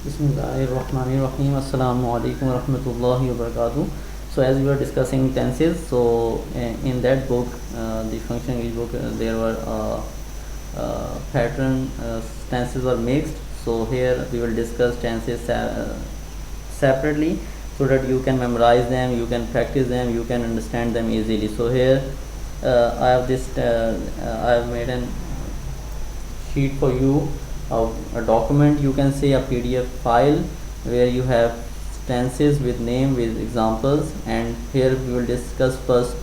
Bismillahirrahmanirrahim. Assalamu alaikum warahmatullahi wabarakatuh. So as we were discussing tenses, so in that book, the function English book, there were pattern tenses were mixed. So here we will discuss tenses separately so that you can memorize them, you can practice them, you can understand them easily. So here I have made an sheet for you of a document, you can say a PDF file where you have tenses with name with examples, and here we will discuss first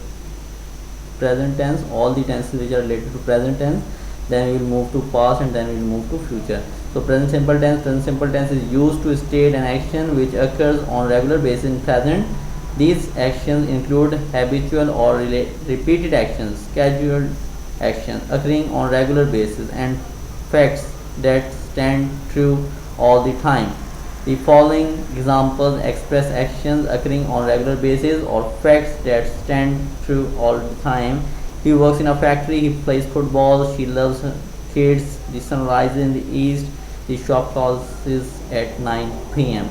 present tense, all the tenses which are related to present tense, then we will move to past, and then we will move to future. So present simple tense is used to state an action which occurs on regular basis in present. These actions include habitual or repeated actions, casual actions occurring on regular basis, and facts that stand true all the time. The following examples express actions occurring on regular basis or facts that stand true all the time. He works in a factory, he plays football, she loves her kids, the sun rises in the east, the shop closes at 9 p.m.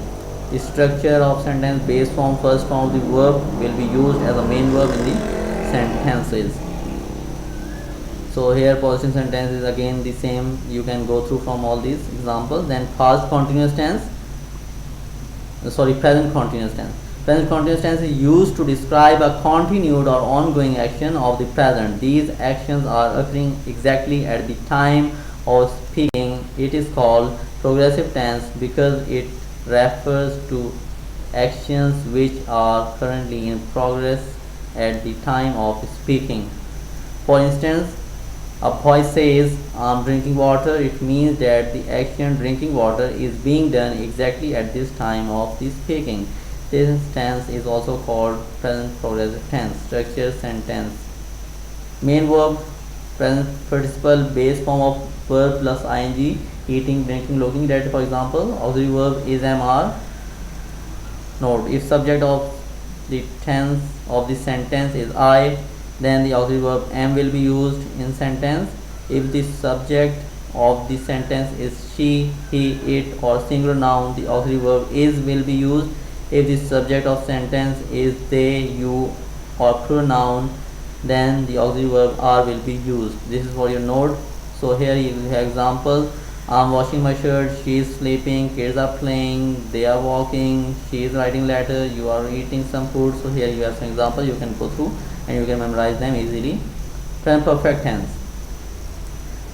The structure of sentence based on first form of the verb will be used as a main verb in the sentences. So here positive sentence is again the same, you can go through from all these examples. Then present continuous tense. Present continuous tense is used to describe a continued or ongoing action of the present. These actions are occurring exactly at the time of speaking. It is called progressive tense because it refers to actions which are currently in progress at the time of speaking. For instance, a boy says, "I'm drinking water." It means that the action drinking water is being done exactly at this time of the speaking. This tense is also called present progressive tense. Structure sentence. Main verb, present participle, base form of verb plus ing, eating, drinking, looking. That, for example, auxiliary verb is am. Note, if subject of the tense of the sentence is I, then the auxiliary verb am will be used in sentence. If the subject of the sentence is she, he, it, or singular noun, the auxiliary verb is will be used. If the subject of sentence is they, you, or pronoun, then the auxiliary verb are will be used. This is for your note. So here you have examples. I'm washing my shirt, she is sleeping, kids are playing, they are walking, she is writing letter, you are eating some food. So here you have some examples, you can go through and you can memorize them easily. Present perfect tense.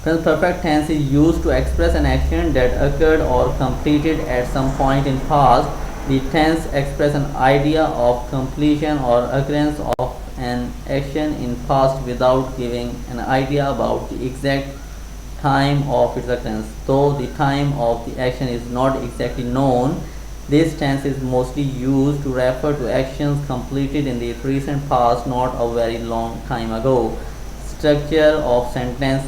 Present perfect tense is used to express an action that occurred or completed at some point in past. The tense expresses an idea of completion or occurrence of an action in past without giving an idea about the exact time of its occurrence. Though the time of the action is not exactly known, this tense is mostly used to refer to actions completed in the recent past, not a very long time ago. Structure of sentence.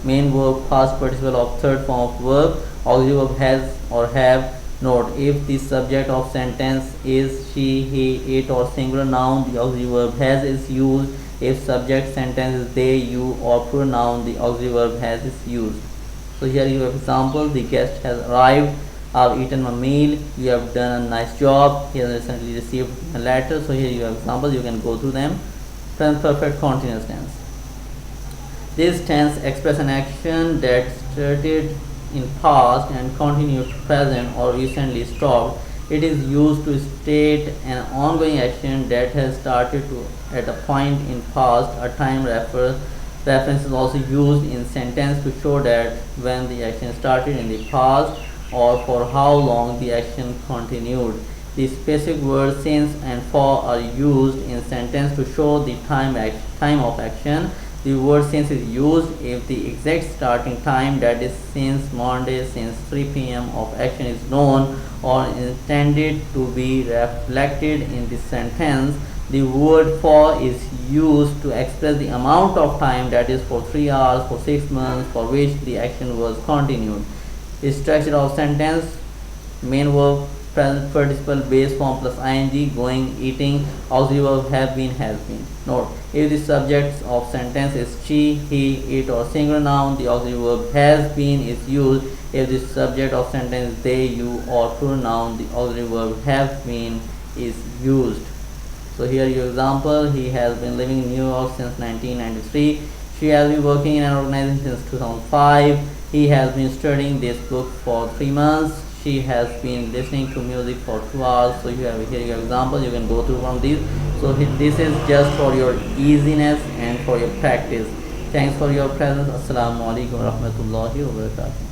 Main verb, past participle of third form of verb, auxiliary verb has or have. Note, if the subject of sentence is she, he, it, or singular noun, the auxiliary verb has is used. If subject sentence is they, you, or pronoun, the auxiliary verb has is used. So here you have example. The guest has arrived. I've eaten my meal. You have done a nice job. He has recently received a letter. So here you have examples. You can go through them. Present perfect continuous tense. This tense expresses an action that started in past and continued present or recently stopped. It is used to state an ongoing action that has started at a point in past. A time reference is also used in sentence to show that when the action started in the past or for how long the action continued. The specific words since and for are used in sentence to show the time of action. The word since is used if the exact starting time, that is since Monday, since 3 p.m. of action is known or intended to be reflected in the sentence. The word for is used to express the amount of time, that is for 3 hours, for 6 months, for which the action was continued. The structure of sentence. Main verb, present participle, base form plus ing, going, eating, auxiliary verb have been, has been. Note, if the subject of sentence is she, he, it, or singular noun, the auxiliary verb has been is used. if the subject of sentence they, you or pronoun the auxiliary verb have been is used. So here your example, he has been living in New York since 1993. She has been working in an organization since 2005. He has been studying this book for 3 months. She has been listening to music for 2 hours. So you have here your example, you can go through from these. So this is just for your easiness and for your practice. Thanks for your presence. Assalamu alaikum wa rahmatullahi wa barakatuh.